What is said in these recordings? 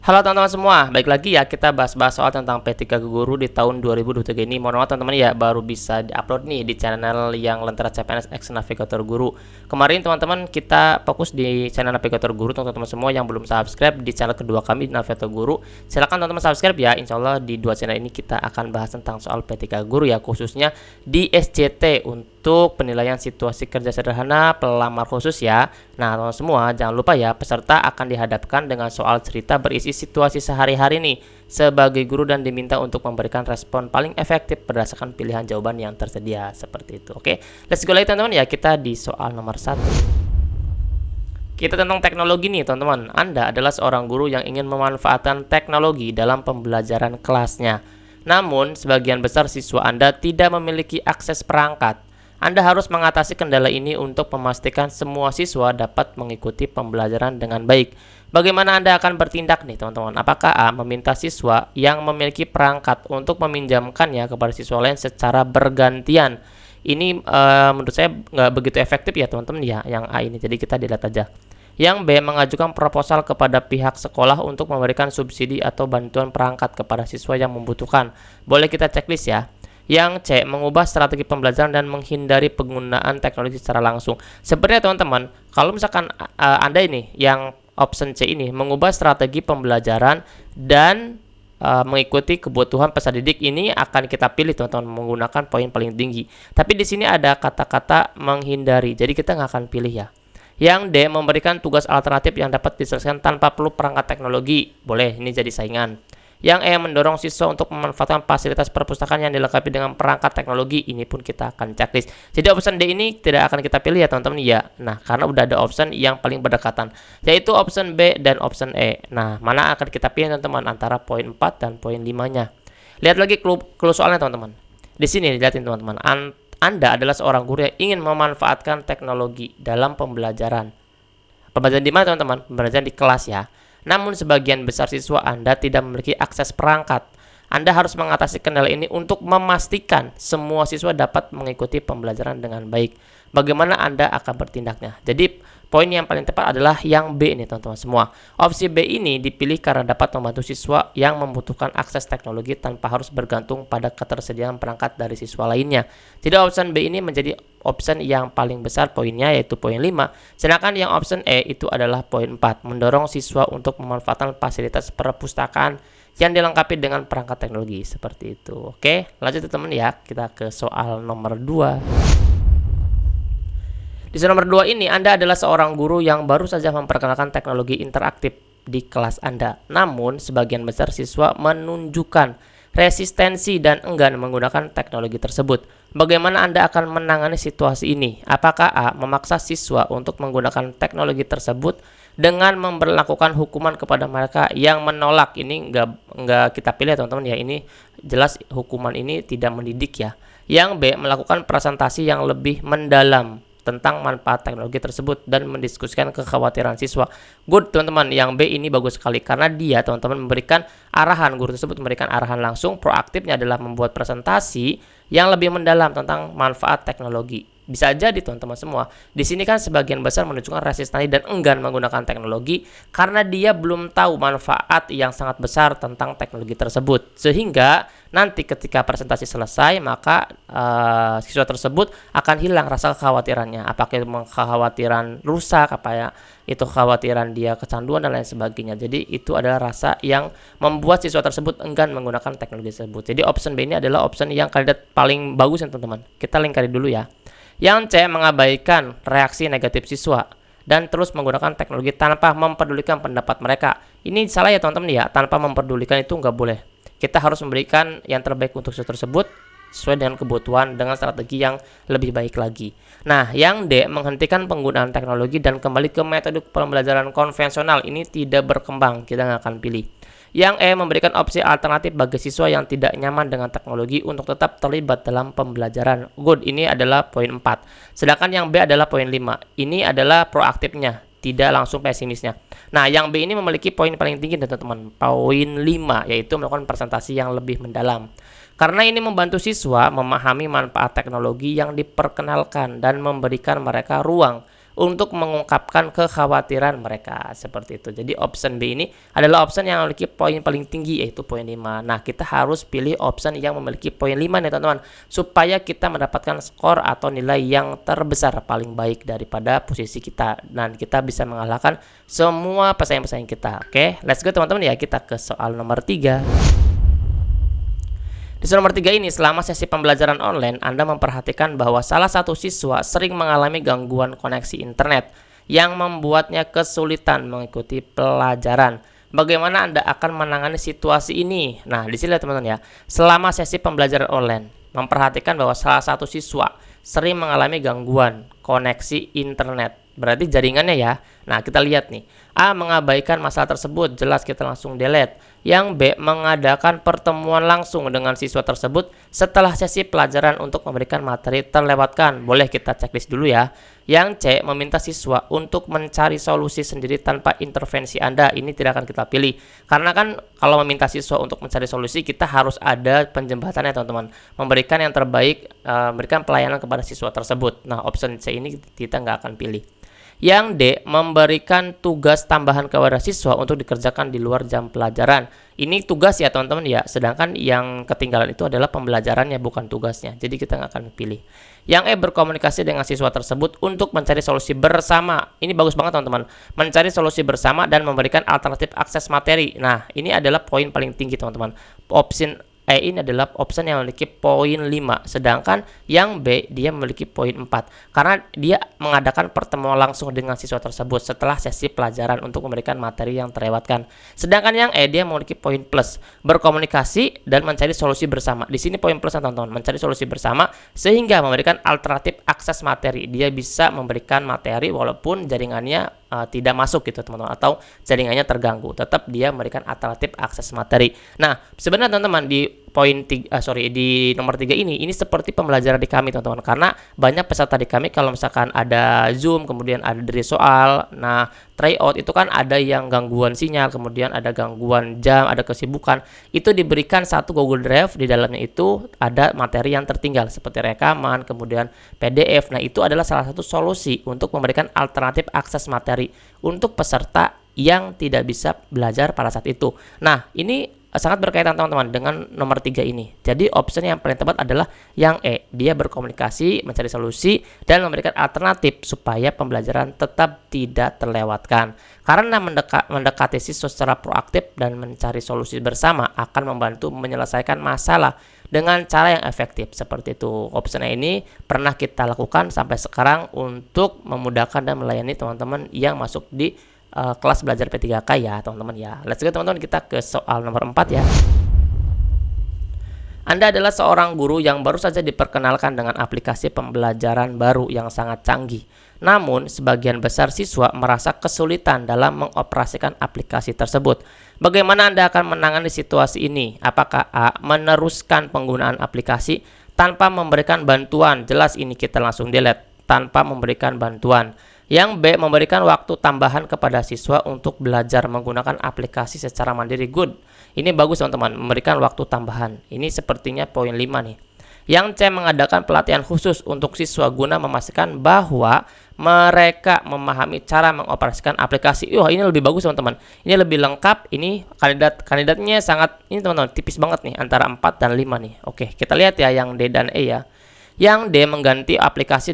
Halo teman-teman semua, baik lagi ya kita bahas-bahas soal tentang P3 Guru di tahun 2023 ini. Mohon maaf teman-teman ya, baru bisa diupload nih di channel yang Lentera CPNS X Navigator Guru. Kemarin teman-teman kita fokus di channel Navigator Guru. Teman-teman semua yang belum subscribe di channel kedua kami di Navigator Guru, silahkan teman-teman subscribe ya. Insya Allah di dua channel ini kita akan bahas tentang soal P3 Guru ya, khususnya di SCT untuk penilaian situasi kerja sederhana pelamar khusus ya. Nah teman-teman semua jangan lupa ya, peserta akan dihadapkan dengan soal cerita berisi situasi sehari-hari nih sebagai guru dan diminta untuk memberikan respon paling efektif berdasarkan pilihan jawaban yang tersedia seperti itu. Oke, let's go lagi teman-teman ya, kita di soal nomor 1. Kita tentang teknologi nih teman-teman. Anda adalah seorang guru yang ingin memanfaatkan teknologi dalam pembelajaran kelasnya. Namun sebagian besar siswa Anda tidak memiliki akses perangkat. Anda harus mengatasi kendala ini untuk memastikan semua siswa dapat mengikuti pembelajaran dengan baik. Bagaimana Anda akan bertindak nih teman-teman? Apakah A. Meminta siswa yang memiliki perangkat untuk meminjamkannya kepada siswa lain secara bergantian? Ini menurut saya nggak begitu efektif ya teman-teman ya, yang A ini. Jadi kita dilihat aja. Yang B. Mengajukan proposal kepada pihak sekolah untuk memberikan subsidi atau bantuan perangkat kepada siswa yang membutuhkan. Boleh kita checklist ya. Yang C. Mengubah strategi pembelajaran dan menghindari penggunaan teknologi secara langsung. Sebenarnya teman-teman, kalau misalkan Anda ini yang option C ini mengubah strategi pembelajaran dan mengikuti kebutuhan peserta didik, ini akan kita pilih teman-teman menggunakan poin paling tinggi. Tapi di sini ada kata-kata menghindari, jadi kita nggak akan pilih ya. Yang D. Memberikan tugas alternatif yang dapat diselesaikan tanpa perlu perangkat teknologi. Boleh, ini jadi saingan. Yang E. Mendorong siswa untuk memanfaatkan fasilitas perpustakaan yang dilengkapi dengan perangkat teknologi. Ini pun kita akan checklist. Jadi option D ini tidak akan kita pilih ya teman-teman ya. Nah, karena udah ada option yang paling berdekatan, yaitu option B dan option E. Nah, mana akan kita pilih teman-teman antara poin 4 dan poin 5-nya. Lihat lagi clue soalnya teman-teman. Di sini lihatin teman-teman. Anda adalah seorang guru yang ingin memanfaatkan teknologi dalam pembelajaran. Pembelajaran di mana teman-teman? Pembelajaran di kelas ya. Namun sebagian besar siswa Anda tidak memiliki akses perangkat. Anda harus mengatasi kendala ini untuk memastikan semua siswa dapat mengikuti pembelajaran dengan baik. Bagaimana Anda akan bertindaknya? Jadi poin yang paling tepat adalah yang B ini teman-teman semua. Opsi B ini dipilih karena dapat membantu siswa yang membutuhkan akses teknologi tanpa harus bergantung pada ketersediaan perangkat dari siswa lainnya. Jadi option B ini menjadi option yang paling besar poinnya, yaitu poin 5. Sedangkan yang option E itu adalah poin 4, mendorong siswa untuk memanfaatkan fasilitas perpustakaan yang dilengkapi dengan perangkat teknologi seperti itu. Oke, lanjut teman-teman ya, kita ke soal nomor 2. Di soal nomor 2 ini, Anda adalah seorang guru yang baru saja memperkenalkan teknologi interaktif di kelas Anda. Namun, sebagian besar siswa menunjukkan resistensi dan enggan menggunakan teknologi tersebut. Bagaimana Anda akan menangani situasi ini? Apakah A. Memaksa siswa untuk menggunakan teknologi tersebut dengan memberlakukan hukuman kepada mereka yang menolak? Ini nggak kita pilih teman-teman ya, ini jelas hukuman ini tidak mendidik ya. Yang B. Melakukan presentasi yang lebih mendalam tentang manfaat teknologi tersebut dan mendiskusikan kekhawatiran siswa. Good teman-teman, yang B ini bagus sekali karena dia teman-teman memberikan arahan, guru tersebut memberikan arahan langsung. Proaktifnya adalah membuat presentasi yang lebih mendalam tentang manfaat teknologi. Bisa jadi teman-teman semua, di sini kan sebagian besar menunjukkan resistensi dan enggan menggunakan teknologi karena dia belum tahu manfaat yang sangat besar tentang teknologi tersebut. Sehingga nanti ketika presentasi selesai, maka siswa tersebut akan hilang rasa kekhawatirannya. Apakah itu kekhawatiran rusak, apa ya, itu kekhawatiran dia kecanduan dan lain sebagainya. Jadi itu adalah rasa yang membuat siswa tersebut enggan menggunakan teknologi tersebut. Jadi option B ini adalah option yang kandidat paling bagus ya teman-teman. Kita lingkari dulu ya. Yang C. Mengabaikan reaksi negatif siswa dan terus menggunakan teknologi tanpa memperdulikan pendapat mereka. Ini salah ya teman-teman ya, tanpa memperdulikan itu nggak boleh. Kita harus memberikan yang terbaik untuk siswa tersebut sesuai dengan kebutuhan dengan strategi yang lebih baik lagi. Nah, yang D. Menghentikan penggunaan teknologi dan kembali ke metode pembelajaran konvensional. Ini tidak berkembang, kita nggak akan pilih. Yang E. Memberikan opsi alternatif bagi siswa yang tidak nyaman dengan teknologi untuk tetap terlibat dalam pembelajaran. Good, ini adalah poin 4. Sedangkan yang B adalah poin 5. Ini adalah proaktifnya, tidak langsung pesimisnya. Nah, yang B ini memiliki poin paling tinggi teman-teman, poin 5, yaitu melakukan presentasi yang lebih mendalam. Karena ini membantu siswa memahami manfaat teknologi yang diperkenalkan dan memberikan mereka ruang untuk mengungkapkan kekhawatiran mereka seperti itu. Jadi option B ini adalah option yang memiliki poin paling tinggi, yaitu poin 5. Nah, kita harus pilih option yang memiliki poin 5 nih teman-teman, supaya kita mendapatkan skor atau nilai yang terbesar paling baik daripada posisi kita, dan kita bisa mengalahkan semua pesaing-pesaing kita. Oke, let's go teman-teman ya, kita ke soal nomor 3. Di soal nomor 3 ini, selama sesi pembelajaran online, Anda memperhatikan bahwa salah satu siswa sering mengalami gangguan koneksi internet yang membuatnya kesulitan mengikuti pelajaran. Bagaimana Anda akan menangani situasi ini? Nah, di sini teman-teman ya, selama sesi pembelajaran online, memperhatikan bahwa salah satu siswa sering mengalami gangguan koneksi internet. Berarti jaringannya ya. Nah, kita lihat nih. A, mengabaikan masalah tersebut, jelas kita langsung delete. Yang B, mengadakan pertemuan langsung dengan siswa tersebut setelah sesi pelajaran untuk memberikan materi terlewatkan. Boleh kita checklist dulu ya. Yang C, meminta siswa untuk mencari solusi sendiri tanpa intervensi Anda. Ini tidak akan kita pilih. Karena kan kalau meminta siswa untuk mencari solusi, kita harus ada penjembatannya teman-teman. Memberikan yang terbaik, memberikan pelayanan kepada siswa tersebut. Nah, option C ini kita nggak akan pilih. Yang D, memberikan tugas tambahan kepada siswa untuk dikerjakan di luar jam pelajaran. Ini tugas ya teman-teman ya, sedangkan yang ketinggalan itu adalah pembelajarannya, bukan tugasnya. Jadi kita nggak akan pilih. Yang E, berkomunikasi dengan siswa tersebut untuk mencari solusi bersama. Ini bagus banget teman-teman. Mencari solusi bersama dan memberikan alternatif akses materi. Nah, ini adalah poin paling tinggi teman-teman. Option E ini adalah option yang memiliki poin 5, sedangkan yang B dia memiliki poin 4 karena dia mengadakan pertemuan langsung dengan siswa tersebut setelah sesi pelajaran untuk memberikan materi yang terlewatkan. Sedangkan yang E dia memiliki poin plus, berkomunikasi dan mencari solusi bersama. Di sini poin plus teman-teman, mencari solusi bersama sehingga memberikan alternatif akses materi. Dia bisa memberikan materi walaupun jaringannya tidak masuk gitu teman-teman, atau jaringannya terganggu, tetap dia memberikan alternatif akses materi. Nah, sebenarnya teman-teman di di nomor 3 ini seperti pembelajaran di kami teman-teman, karena banyak peserta di kami kalau misalkan ada Zoom, kemudian ada dari soal, nah tryout itu kan ada yang gangguan sinyal, kemudian ada gangguan jam, ada kesibukan, itu diberikan satu Google Drive, di dalamnya itu ada materi yang tertinggal seperti rekaman, kemudian PDF. Nah, itu adalah salah satu solusi untuk memberikan alternatif akses materi untuk peserta yang tidak bisa belajar pada saat itu. Nah, ini sangat berkaitan teman-teman dengan nomor 3 ini. Jadi option yang paling tepat adalah yang E. Dia berkomunikasi, mencari solusi, dan memberikan alternatif supaya pembelajaran tetap tidak terlewatkan. Karena mendekati siswa secara proaktif dan mencari solusi bersama akan membantu menyelesaikan masalah dengan cara yang efektif. Seperti itu. Option ini pernah kita lakukan sampai sekarang untuk memudahkan dan melayani teman-teman yang masuk di kelas belajar P3K ya teman-teman ya. Let's go teman-teman, kita ke soal nomor 4 ya. Anda adalah seorang guru yang baru saja diperkenalkan dengan aplikasi pembelajaran baru yang sangat canggih. Namun, sebagian besar siswa merasa kesulitan dalam mengoperasikan aplikasi tersebut. Bagaimana Anda akan menangani situasi ini? Apakah A, meneruskan penggunaan aplikasi tanpa memberikan bantuan? Jelas ini kita langsung delete, tanpa memberikan bantuan. Yang B, memberikan waktu tambahan kepada siswa untuk belajar menggunakan aplikasi secara mandiri. Good. Ini bagus teman-teman, memberikan waktu tambahan. Ini sepertinya poin 5 nih. Yang C, mengadakan pelatihan khusus untuk siswa guna memastikan bahwa mereka memahami cara mengoperasikan aplikasi. Ini lebih bagus teman-teman. Ini lebih lengkap. Ini kandidatnya sangat, ini teman-teman tipis banget nih antara 4 dan 5 nih. Oke, kita lihat ya yang D dan E ya. Yang D, mengganti aplikasi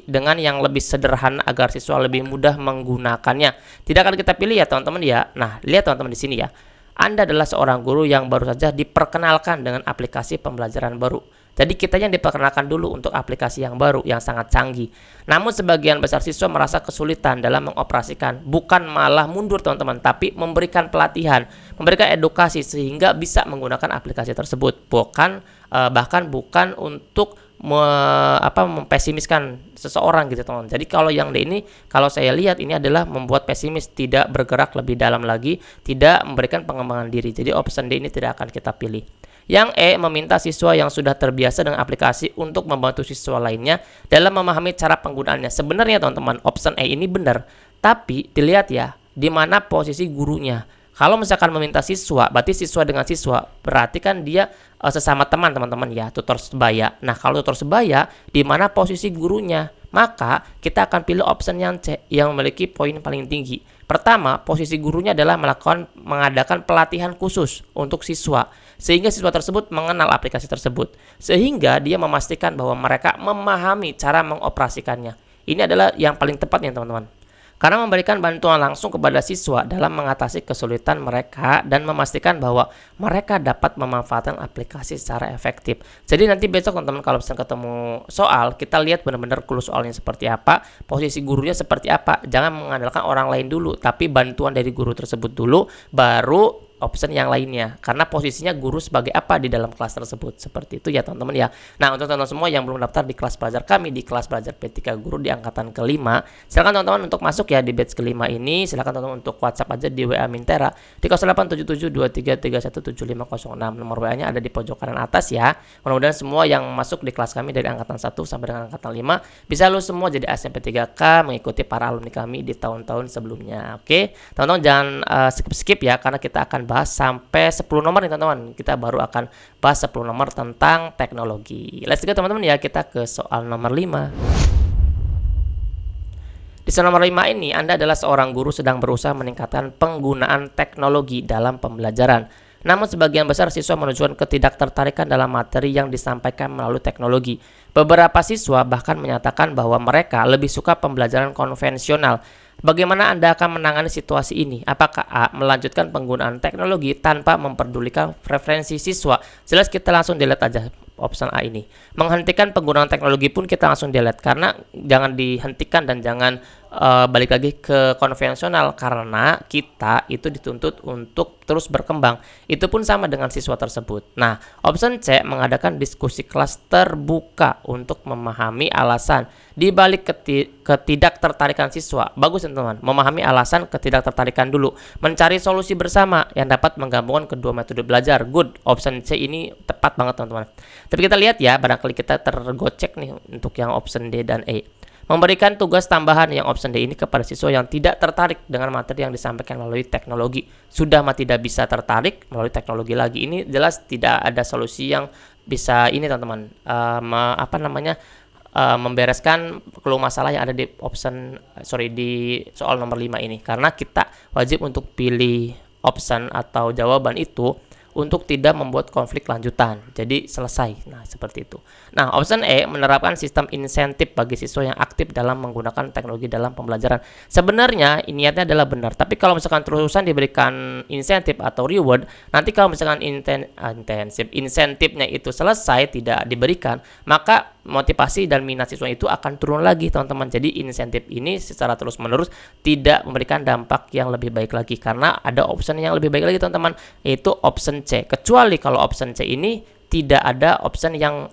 dengan yang lebih sederhana agar siswa lebih mudah menggunakannya. Tidak akan kita pilih ya teman-teman ya. Nah, lihat teman-teman di sini ya. Anda adalah seorang guru yang baru saja diperkenalkan dengan aplikasi pembelajaran baru. Jadi kita yang diperkenalkan dulu untuk aplikasi yang baru yang sangat canggih. Namun sebagian besar siswa merasa kesulitan dalam mengoperasikan, bukan malah mundur teman-teman, tapi memberikan pelatihan, memberikan edukasi sehingga bisa menggunakan aplikasi tersebut. Bahkan bukan untuk mempesimiskan seseorang gitu teman-teman. Jadi kalau yang D ini, kalau saya lihat ini adalah membuat pesimis, tidak bergerak lebih dalam lagi, tidak memberikan pengembangan diri. Jadi option D ini tidak akan kita pilih. Yang E, meminta siswa yang sudah terbiasa dengan aplikasi untuk membantu siswa lainnya dalam memahami cara penggunaannya. Sebenarnya teman-teman, option E ini benar, tapi dilihat ya di mana posisi gurunya. Kalau misalkan meminta siswa, berarti siswa dengan siswa, berarti kan dia sesama teman, teman-teman ya, tutor sebaya. Nah, kalau tutor sebaya, di mana posisi gurunya? Maka kita akan pilih option yang C, yang memiliki poin paling tinggi. Pertama, posisi gurunya adalah mengadakan pelatihan khusus untuk siswa, sehingga siswa tersebut mengenal aplikasi tersebut, sehingga dia memastikan bahwa mereka memahami cara mengoperasikannya. Ini adalah yang paling tepat ya teman-teman. Karena memberikan bantuan langsung kepada siswa dalam mengatasi kesulitan mereka dan memastikan bahwa mereka dapat memanfaatkan aplikasi secara efektif. Jadi nanti besok teman-teman kalau misalnya ketemu soal, kita lihat benar-benar clue soalnya seperti apa, posisi gurunya seperti apa. Jangan mengandalkan orang lain dulu, tapi bantuan dari guru tersebut dulu, baru option yang lainnya, karena posisinya guru sebagai apa di dalam kelas tersebut. Seperti itu ya teman-teman ya. Nah, untuk teman-teman semua yang belum daftar di kelas belajar kami, di kelas belajar P3 Guru di angkatan kelima, silakan teman-teman untuk masuk ya di batch kelima ini. Silakan teman-teman untuk WhatsApp aja di WA Mintera di 087723317506. Nomor WA-nya ada di pojok kanan atas ya. Mudah-mudahan semua yang masuk di kelas kami dari angkatan 1 sampai dengan angkatan 5 bisa lu semua jadi ASN P3K, mengikuti para alumni kami di tahun-tahun sebelumnya. Oke, teman-teman jangan skip-skip ya, karena kita akan bahas sampai 10 nomor nih teman-teman. Kita baru akan bahas 10 nomor tentang teknologi. Let's go teman-teman ya, kita ke soal nomor 5. Di soal nomor 5 ini, Anda adalah seorang guru sedang berusaha meningkatkan penggunaan teknologi dalam pembelajaran. Namun sebagian besar siswa menunjukkan ketidaktertarikan dalam materi yang disampaikan melalui teknologi. Beberapa siswa bahkan menyatakan bahwa mereka lebih suka pembelajaran konvensional. Bagaimana Anda akan menangani situasi ini? Apakah A. Melanjutkan penggunaan teknologi tanpa memperdulikan preferensi siswa? Jelas kita langsung delete aja option A ini. Menghentikan penggunaan teknologi pun kita langsung delete, karena jangan dihentikan dan jangan balik lagi ke konvensional, karena kita itu dituntut untuk terus berkembang. Itu pun sama dengan siswa tersebut. Nah, option C, mengadakan diskusi kelas terbuka untuk memahami alasan di balik ketidaktertarikan siswa. Bagus teman-teman, memahami alasan ketidaktertarikan dulu, mencari solusi bersama yang dapat menggabungkan kedua metode belajar. Good, option C ini tepat banget teman-teman. Tapi kita lihat ya, barangkali kita tergocek nih untuk yang option D dan E. Memberikan tugas tambahan yang option D ini kepada siswa yang tidak tertarik dengan materi yang disampaikan melalui teknologi. Sudah tidak bisa tertarik melalui teknologi lagi. Ini jelas tidak ada solusi yang bisa ini teman-teman. Membereskan clue masalah yang ada di di soal nomor 5 ini. Karena kita wajib untuk pilih option atau jawaban itu untuk tidak membuat konflik lanjutan. Jadi selesai. Nah, seperti itu. Nah, option E, menerapkan sistem insentif bagi siswa yang aktif dalam menggunakan teknologi dalam pembelajaran. Sebenarnya niatnya adalah benar, tapi kalau misalkan terusan diberikan insentif atau reward, nanti kalau misalkan insentifnya itu selesai tidak diberikan, maka motivasi dan minat siswa itu akan turun lagi teman-teman. Jadi insentif ini secara terus-menerus tidak memberikan dampak yang lebih baik lagi, karena ada option yang lebih baik lagi teman-teman, yaitu option C. Kecuali kalau option C ini tidak ada option yang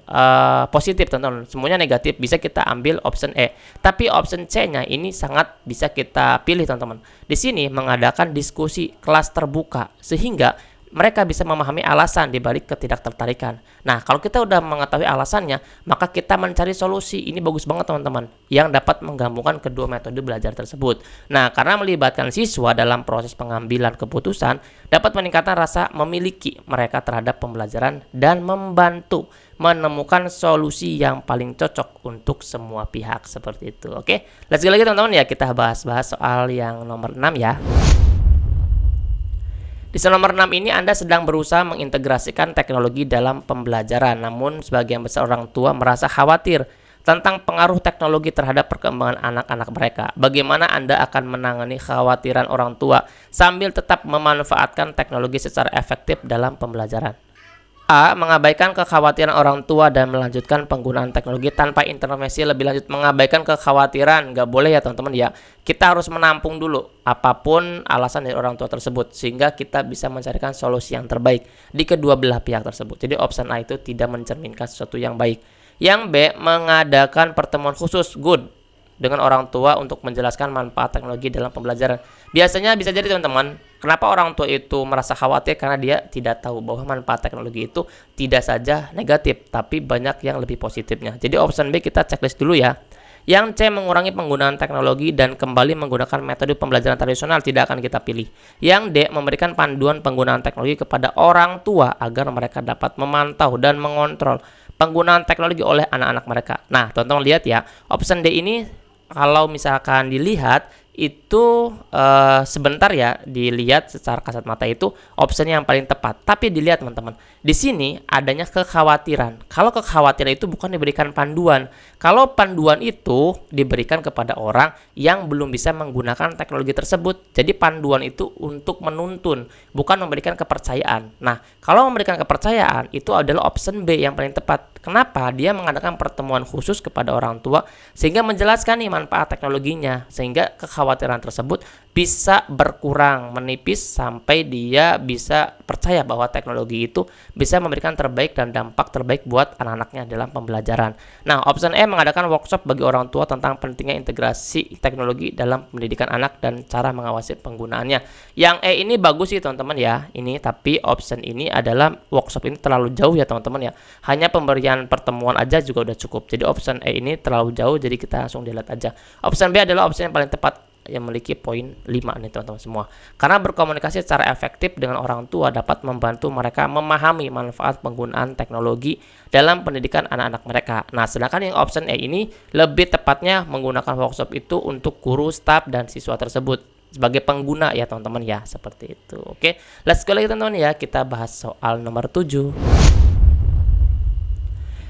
positif teman-teman, semuanya negatif, bisa kita ambil option E. Tapi option C-nya ini sangat bisa kita pilih teman-teman. Di sini mengadakan diskusi kelas terbuka sehingga mereka bisa memahami alasan dibalik ketidaktertarikan. Nah, kalau kita udah mengetahui alasannya, maka kita mencari solusi. Ini bagus banget teman-teman, yang dapat menggabungkan kedua metode belajar tersebut. Nah, karena melibatkan siswa dalam proses pengambilan keputusan, dapat meningkatkan rasa memiliki mereka terhadap pembelajaran dan membantu menemukan solusi yang paling cocok untuk semua pihak. Seperti itu. Oke, let's go lagi teman-teman ya, kita bahas-bahas soal yang nomor 6 ya. Di soal nomor 6 ini Anda sedang berusaha mengintegrasikan teknologi dalam pembelajaran, namun sebagian besar orang tua merasa khawatir tentang pengaruh teknologi terhadap perkembangan anak-anak mereka. Bagaimana Anda akan menangani kekhawatiran orang tua sambil tetap memanfaatkan teknologi secara efektif dalam pembelajaran? A. Mengabaikan kekhawatiran orang tua dan melanjutkan penggunaan teknologi tanpa intervensi lebih lanjut. Mengabaikan kekhawatiran nggak boleh ya teman-teman ya. Kita harus menampung dulu apapun alasan dari orang tua tersebut, sehingga kita bisa mencarikan solusi yang terbaik di kedua belah pihak tersebut. Jadi option A itu tidak mencerminkan sesuatu yang baik. Yang B. Mengadakan pertemuan khusus. Good, dengan orang tua untuk menjelaskan manfaat teknologi dalam pembelajaran. Biasanya bisa jadi teman-teman, kenapa orang tua itu merasa khawatir, karena dia tidak tahu bahwa manfaat teknologi itu tidak saja negatif, tapi banyak yang lebih positifnya. Jadi option B kita checklist dulu ya. Yang C, mengurangi penggunaan teknologi dan kembali menggunakan metode pembelajaran tradisional, tidak akan kita pilih. Yang D, memberikan panduan penggunaan teknologi kepada orang tua agar mereka dapat memantau dan mengontrol penggunaan teknologi oleh anak-anak mereka. Nah, teman-teman lihat ya, option D ini kalau misalkan dilihat itu sebentar ya, dilihat secara kasat mata itu option yang paling tepat. Tapi dilihat teman-teman, di sini adanya kekhawatiran. Kalau kekhawatiran itu bukan diberikan panduan. Kalau panduan itu diberikan kepada orang yang belum bisa menggunakan teknologi tersebut. Jadi panduan itu untuk menuntun, bukan memberikan kepercayaan. Nah, kalau memberikan kepercayaan itu adalah option B yang paling tepat. Kenapa? Dia mengadakan pertemuan khusus kepada orang tua sehingga menjelaskan nih manfaat teknologinya, sehingga kekhawatiran tersebut bisa berkurang, menipis sampai dia bisa percaya bahwa teknologi itu bisa memberikan terbaik dan dampak terbaik buat anak-anaknya dalam pembelajaran. Nah, option E, mengadakan workshop bagi orang tua tentang pentingnya integrasi teknologi dalam pendidikan anak dan cara mengawasi penggunaannya. Yang E ini bagus sih teman-teman ya, ini, tapi option ini adalah workshop ini terlalu jauh ya teman-teman ya. Hanya pemberian pertemuan aja juga udah cukup. Jadi option E ini terlalu jauh, jadi kita langsung delete aja. Option B adalah option yang paling tepat, yang memiliki poin 5 nih teman-teman semua. Karena berkomunikasi secara efektif dengan orang tua dapat membantu mereka memahami manfaat penggunaan teknologi dalam pendidikan anak-anak mereka. Nah, sedangkan yang option E ini lebih tepatnya menggunakan workshop itu untuk guru, staf, dan siswa tersebut sebagai pengguna ya teman-teman ya, seperti itu. Oke, let's go lagi teman-teman ya, kita bahas soal nomor 7.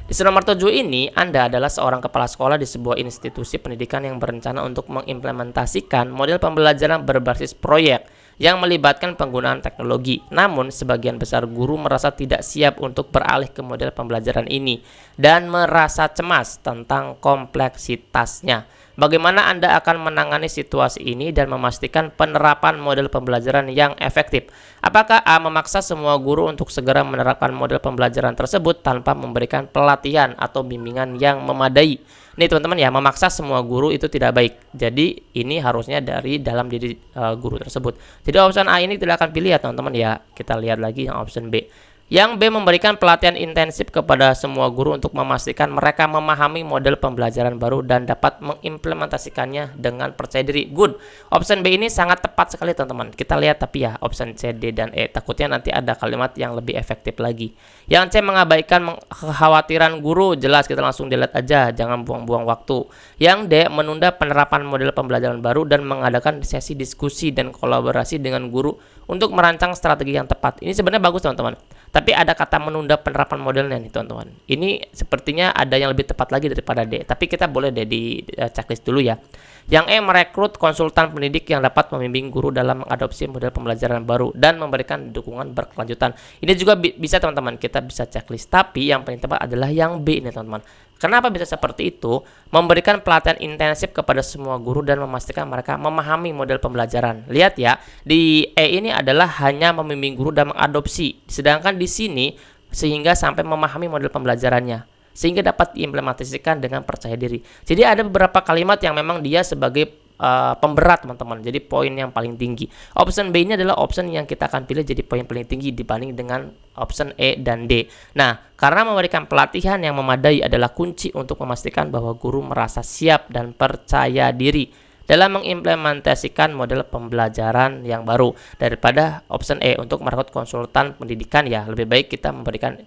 Di soal nomor 7 ini, Anda adalah seorang kepala sekolah di sebuah institusi pendidikan yang berencana untuk mengimplementasikan model pembelajaran berbasis proyek yang melibatkan penggunaan teknologi. Namun, sebagian besar guru merasa tidak siap untuk beralih ke model pembelajaran ini dan merasa cemas tentang kompleksitasnya. Bagaimana Anda akan menangani situasi ini dan memastikan penerapan model pembelajaran yang efektif? Apakah A, memaksa semua guru untuk segera menerapkan model pembelajaran tersebut tanpa memberikan pelatihan atau bimbingan yang memadai? Nih teman-teman ya, memaksa semua guru itu tidak baik. Jadi ini harusnya dari dalam diri guru tersebut. Jadi option A ini tidak akan pilih ya teman-teman ya. Kita lihat lagi yang option B. Yang B, memberikan pelatihan intensif kepada semua guru untuk memastikan mereka memahami model pembelajaran baru dan dapat mengimplementasikannya dengan percaya diri. Good. Option B ini sangat tepat sekali teman-teman. Kita lihat tapi ya option C, D, dan E. Takutnya nanti ada kalimat yang lebih efektif lagi. Yang C, mengabaikan kekhawatiran guru. Jelas, kita langsung delete aja. Jangan buang-buang waktu. Yang D, menunda penerapan model pembelajaran baru dan mengadakan sesi diskusi dan kolaborasi dengan guru untuk merancang strategi yang tepat. Ini sebenarnya bagus teman-teman. Tapi ada kata menunda penerapan modelnya nih teman-teman. Ini sepertinya ada yang lebih tepat lagi daripada D. Tapi kita boleh deh di checklist dulu ya. Yang E, merekrut konsultan pendidik yang dapat membimbing guru dalam mengadopsi model pembelajaran baru dan memberikan dukungan berkelanjutan. Ini juga bisa teman-teman, kita bisa checklist. Tapi yang paling tepat adalah yang B ini teman-teman. Kenapa bisa seperti itu? Memberikan pelatihan intensif kepada semua guru dan memastikan mereka memahami model pembelajaran. Lihat ya, di E ini adalah hanya membimbing guru dan mengadopsi. Sedangkan di sini sehingga sampai memahami model pembelajarannya, sehingga dapat diimplementasikan dengan percaya diri. Jadi ada beberapa kalimat yang memang dia sebagai pemberat teman-teman, jadi poin yang paling tinggi. Option B ini adalah option yang kita akan pilih jadi poin paling tinggi dibanding dengan option E dan D. Nah, karena memberikan pelatihan yang memadai adalah kunci untuk memastikan bahwa guru merasa siap dan percaya diri dalam mengimplementasikan model pembelajaran yang baru, daripada option E untuk merekrut konsultan pendidikan. Ya, lebih baik kita memberikan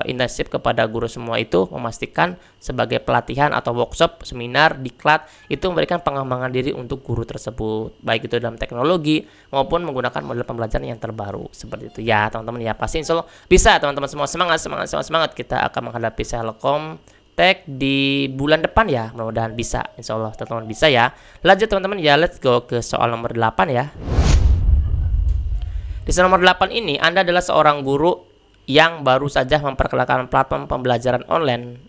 intensif kepada guru semua itu, memastikan sebagai pelatihan atau workshop, seminar, diklat, itu memberikan pengembangan diri untuk guru tersebut, baik itu dalam teknologi maupun menggunakan model pembelajaran yang terbaru. Seperti itu ya teman-teman ya, pasti insya Allah bisa teman-teman semua. Semangat kita akan menghadapi Selkom Tech di bulan depan ya, mudah-mudahan bisa, insya Allah teman-teman bisa ya. Lanjut teman-teman ya, let's go ke soal nomor 8 ya. Di soal nomor 8 ini, Anda adalah seorang guru yang baru saja memperkenalkan platform pembelajaran online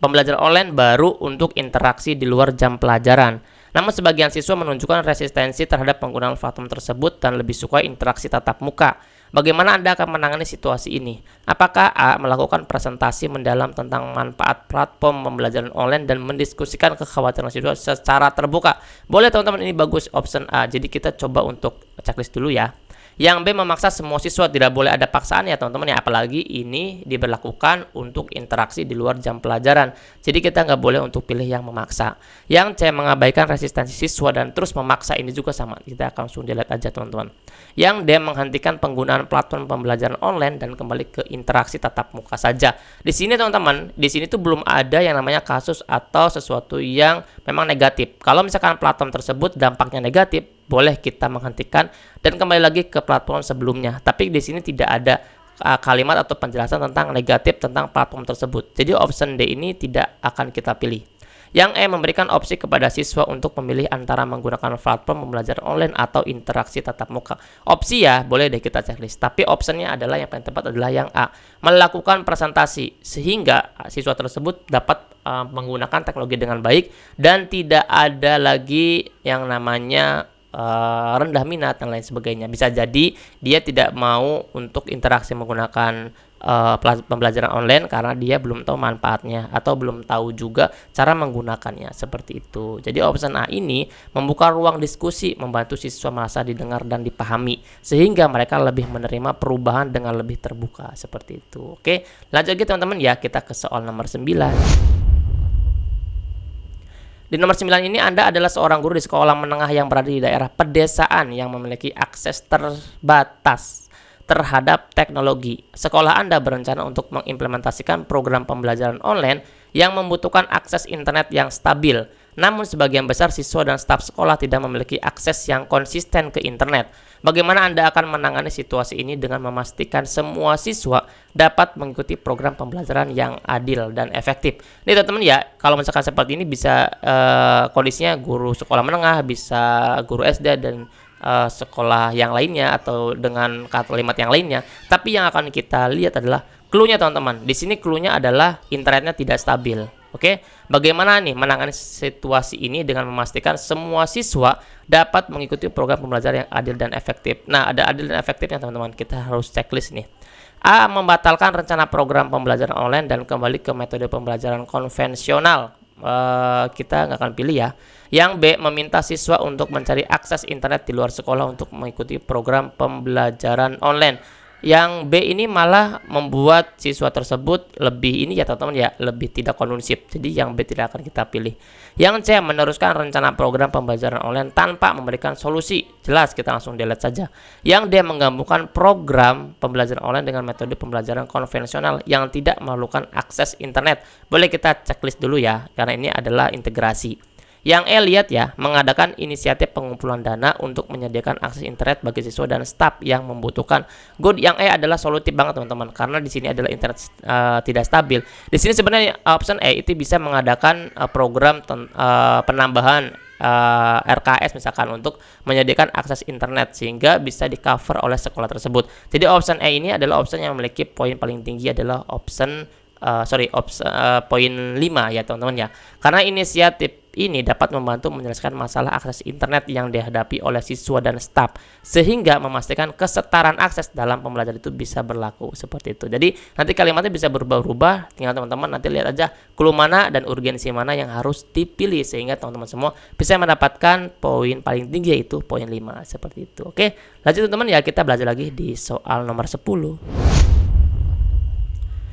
pembelajaran online baru untuk interaksi di luar jam pelajaran. Namun sebagian siswa menunjukkan resistensi terhadap penggunaan platform tersebut dan lebih suka interaksi tatap muka. Bagaimana Anda akan menangani situasi ini? Apakah A, melakukan presentasi mendalam tentang manfaat platform pembelajaran online dan mendiskusikan kekhawatiran siswa secara terbuka? Boleh teman-teman, ini bagus option A. Jadi kita coba untuk checklist dulu ya. Yang B, memaksa semua siswa. Tidak boleh ada paksaan ya teman-teman ya, apalagi ini diberlakukan untuk interaksi di luar jam pelajaran. Jadi kita nggak boleh untuk pilih yang memaksa. Yang C, mengabaikan resistensi siswa dan terus memaksa. Ini juga sama, kita akan langsung delete aja teman-teman. Yang D, menghentikan penggunaan platform pembelajaran online dan kembali ke interaksi tatap muka saja. Di sini teman-teman, di sini tuh belum ada yang namanya kasus atau sesuatu yang memang negatif. Kalau misalkan platform tersebut dampaknya negatif, boleh kita menghentikan dan kembali lagi ke platform sebelumnya. Tapi di sini tidak ada kalimat atau penjelasan tentang negatif tentang platform tersebut. Jadi option D ini tidak akan kita pilih. Yang E, memberikan opsi kepada siswa untuk memilih antara menggunakan platform pembelajaran online atau interaksi tatap muka. Opsi ya, boleh deh kita checklist. Tapi optionnya adalah yang paling tepat adalah yang A, melakukan presentasi sehingga siswa tersebut dapat menggunakan teknologi dengan baik dan tidak ada lagi yang namanya rendah minat dan lain sebagainya. Bisa jadi dia tidak mau untuk interaksi menggunakan pembelajaran online karena dia belum tahu manfaatnya atau belum tahu juga cara menggunakannya, seperti itu. Jadi option A ini membuka ruang diskusi, membantu siswa merasa didengar dan dipahami sehingga mereka lebih menerima perubahan dengan lebih terbuka, seperti itu. Oke, lanjut lagi teman-teman ya, kita ke soal nomor 9. Di nomor 9 ini Anda adalah seorang guru di sekolah menengah yang berada di daerah pedesaan yang memiliki akses terbatas terhadap teknologi. Sekolah Anda berencana untuk mengimplementasikan program pembelajaran online yang membutuhkan akses internet yang stabil. Namun sebagian besar siswa dan staf sekolah tidak memiliki akses yang konsisten ke internet. Bagaimana Anda akan menangani situasi ini dengan memastikan semua siswa dapat mengikuti program pembelajaran yang adil dan efektif? Nih teman-teman ya, kalau misalkan seperti ini bisa kondisinya guru sekolah menengah, bisa guru SD dan sekolah yang lainnya atau dengan kalimat yang lainnya. Tapi yang akan kita lihat adalah clue-nya teman-teman. Di sini clue-nya adalah internetnya tidak stabil. Oke, bagaimana nih menangani situasi ini dengan memastikan semua siswa dapat mengikuti program pembelajaran yang adil dan efektif. Nah, ada adil dan efektifnya teman-teman. Kita harus checklist nih. A, membatalkan rencana program pembelajaran online dan kembali ke metode pembelajaran konvensional. Kita nggak akan pilih ya. Yang B, meminta siswa untuk mencari akses internet di luar sekolah untuk mengikuti program pembelajaran online. Yang B ini malah membuat siswa tersebut lebih ini ya teman-teman ya, lebih tidak kondusif. Jadi yang B tidak akan kita pilih. Yang C, meneruskan rencana program pembelajaran online tanpa memberikan solusi. Jelas, kita langsung delete saja. Yang D, menggabungkan program pembelajaran online dengan metode pembelajaran konvensional yang tidak memerlukan akses internet. Boleh kita checklist dulu ya, karena ini adalah integrasi. Yang E, lihat ya, mengadakan inisiatif pengumpulan dana untuk menyediakan akses internet bagi siswa dan staf yang membutuhkan. Good, yang E adalah solutif banget teman-teman, karena di sini adalah internet tidak stabil. Di sini sebenarnya option E itu bisa mengadakan program penambahan RKS misalkan untuk menyediakan akses internet sehingga bisa di cover oleh sekolah tersebut. Jadi option E ini adalah option yang memiliki poin paling tinggi adalah option poin 5 ya teman-teman ya. Karena inisiatif ini dapat membantu menyelesaikan masalah akses internet yang dihadapi oleh siswa dan staf sehingga memastikan kesetaraan akses dalam pembelajaran itu bisa berlaku, seperti itu. Jadi nanti kalimatnya bisa berubah-ubah, tinggal teman-teman nanti lihat aja clue mana dan urgensi mana yang harus dipilih sehingga teman-teman semua bisa mendapatkan poin paling tinggi yaitu poin 5, seperti itu. Oke, lanjut teman-teman ya, kita belajar lagi di soal nomor 10.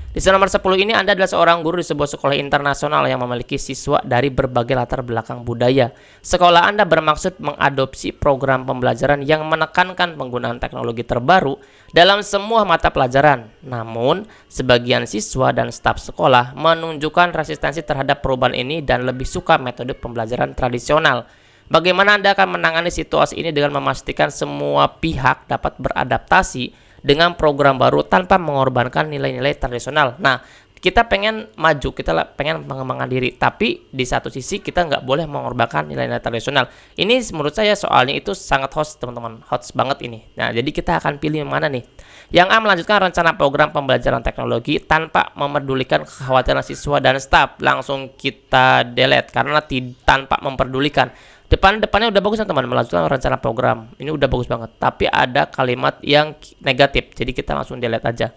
Di soal nomor 10 ini Anda adalah seorang guru di sebuah sekolah internasional yang memiliki siswa dari berbagai latar belakang budaya. Sekolah Anda bermaksud mengadopsi program pembelajaran yang menekankan penggunaan teknologi terbaru dalam semua mata pelajaran. Namun, sebagian siswa dan staf sekolah menunjukkan resistensi terhadap perubahan ini dan lebih suka metode pembelajaran tradisional. Bagaimana Anda akan menangani situasi ini dengan memastikan semua pihak dapat beradaptasi dengan program baru tanpa mengorbankan nilai-nilai tradisional? Nah, kita pengen maju, kita pengen mengembangkan diri, tapi di satu sisi kita nggak boleh mengorbankan nilai-nilai tradisional. Ini menurut saya soalnya itu sangat hot teman-teman, hot banget ini. Nah, jadi kita akan pilih yang mana nih? Yang A, melanjutkan rencana program pembelajaran teknologi tanpa memedulikan kekhawatiran siswa dan staf. Langsung kita delete karena tanpa memperdulikan. Depannya udah bagus teman-teman, melanjutkan rencana program. Ini udah bagus banget. Tapi ada kalimat yang negatif, jadi kita langsung delete aja.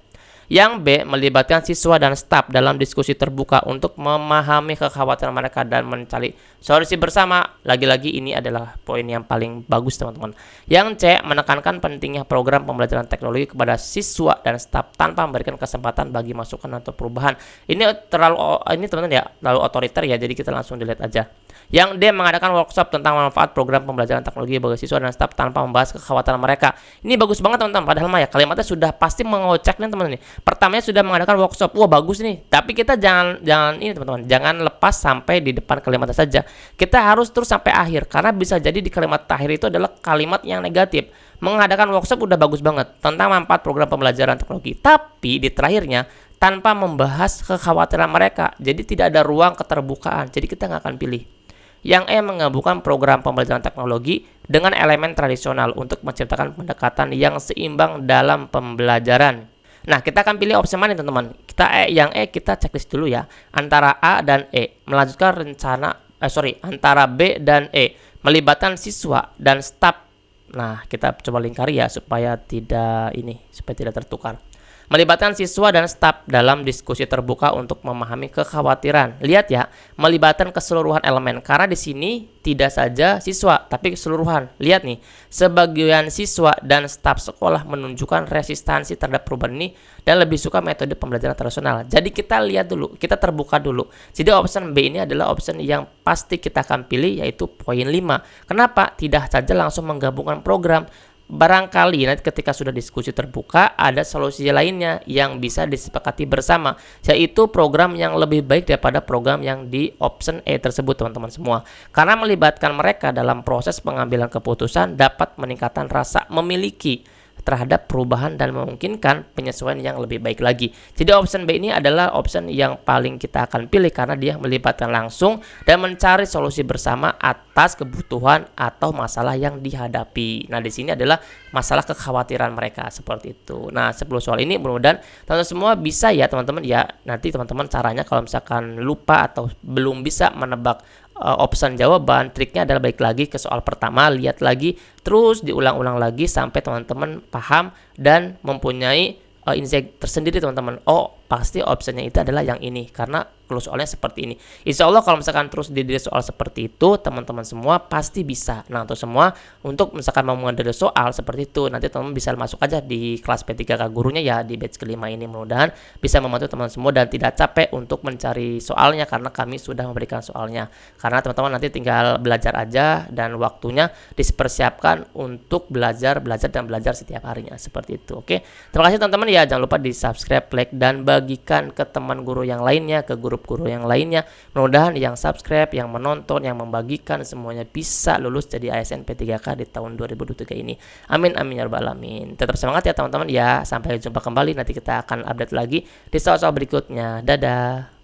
Yang B, melibatkan siswa dan staf dalam diskusi terbuka untuk memahami kekhawatiran mereka dan mencari solusi bersama. Lagi-lagi ini adalah poin yang paling bagus teman-teman. Yang C, menekankan pentingnya program pembelajaran teknologi kepada siswa dan staf tanpa memberikan kesempatan bagi masukan atau perubahan. Ini teman-teman ya, terlalu otoriter ya, jadi kita langsung delete aja. Yang D, mengadakan workshop tentang manfaat program pembelajaran teknologi bagi siswa dan staf tanpa membahas kekhawatiran mereka. Ini bagus banget teman-teman, padahal mah ya kalimatnya sudah pasti mengocek nih teman-teman. Pertamanya sudah mengadakan workshop, wah bagus nih. Tapi kita jangan ini teman-teman, jangan lepas sampai di depan kalimatnya saja. Kita harus terus sampai akhir, karena bisa jadi di kalimat akhir itu adalah kalimat yang negatif. Mengadakan workshop udah bagus banget tentang manfaat program pembelajaran teknologi, tapi di terakhirnya tanpa membahas kekhawatiran mereka, jadi tidak ada ruang keterbukaan, jadi kita nggak akan pilih. Yang E, menggabungkan program pembelajaran teknologi dengan elemen tradisional untuk menciptakan pendekatan yang seimbang dalam pembelajaran. Nah, kita akan pilih opsi mana teman-teman? Yang E kita checklist dulu ya, antara A dan E. Melanjutkan antara B dan E, melibatkan siswa dan staf. Nah, kita coba lingkari ya supaya tidak tertukar. Melibatkan siswa dan staf dalam diskusi terbuka untuk memahami kekhawatiran. Lihat ya, melibatkan keseluruhan elemen, karena di sini tidak saja siswa tapi keseluruhan. Lihat nih, sebagian siswa dan staf sekolah menunjukkan resistansi terhadap perubahan ini dan lebih suka metode pembelajaran tradisional. Jadi kita lihat dulu, kita terbuka dulu. Jadi option B ini adalah option yang pasti kita akan pilih, yaitu poin 5. Kenapa? Tidak saja langsung menggabungkan program. Barangkali nanti ketika sudah diskusi terbuka ada solusi lainnya yang bisa disepakati bersama, yaitu program yang lebih baik daripada program yang di option E tersebut teman-teman semua. Karena melibatkan mereka dalam proses pengambilan keputusan dapat meningkatkan rasa memiliki terhadap perubahan dan memungkinkan penyesuaian yang lebih baik lagi. Jadi option B ini adalah option yang paling kita akan pilih karena dia melibatkan langsung dan mencari solusi bersama atas kebutuhan atau masalah yang dihadapi. Nah, di sini adalah masalah kekhawatiran mereka seperti itu. Nah, 10 soal ini mudah-mudahan teman-teman semua bisa ya teman-teman ya. Nanti teman-teman caranya kalau misalkan lupa atau belum bisa menebak option jawaban, triknya adalah balik lagi ke soal pertama, lihat lagi, terus diulang-ulang lagi sampai teman-teman paham dan mempunyai insight tersendiri teman-teman. Oh, pasti optionnya itu adalah yang ini karena clue soalnya seperti ini. Insya Allah kalau misalkan terus didiri soal seperti itu, teman-teman semua pasti bisa. Nah, untuk semua, untuk misalkan mau mengadili soal seperti itu, nanti teman-teman bisa masuk aja di kelas P3K gurunya ya, di batch kelima ini. Mudah-mudahan bisa membantu teman-teman semua dan tidak capek untuk mencari soalnya karena kami sudah memberikan soalnya. Karena teman-teman nanti tinggal belajar aja dan waktunya dipersiapkan untuk belajar setiap harinya seperti itu. Oke, terima kasih teman-teman ya. Jangan lupa di subscribe, like, dan bagikan ke teman guru yang lainnya, ke grup guru yang lainnya. Mudah-mudahan yang subscribe, yang menonton, yang membagikan semuanya bisa lulus jadi ASN P3K di tahun 2023 ini. Amin amin ya rabbal alamin. Tetap semangat ya teman-teman ya. Sampai jumpa kembali, nanti kita akan update lagi di soal-soal berikutnya. Dadah.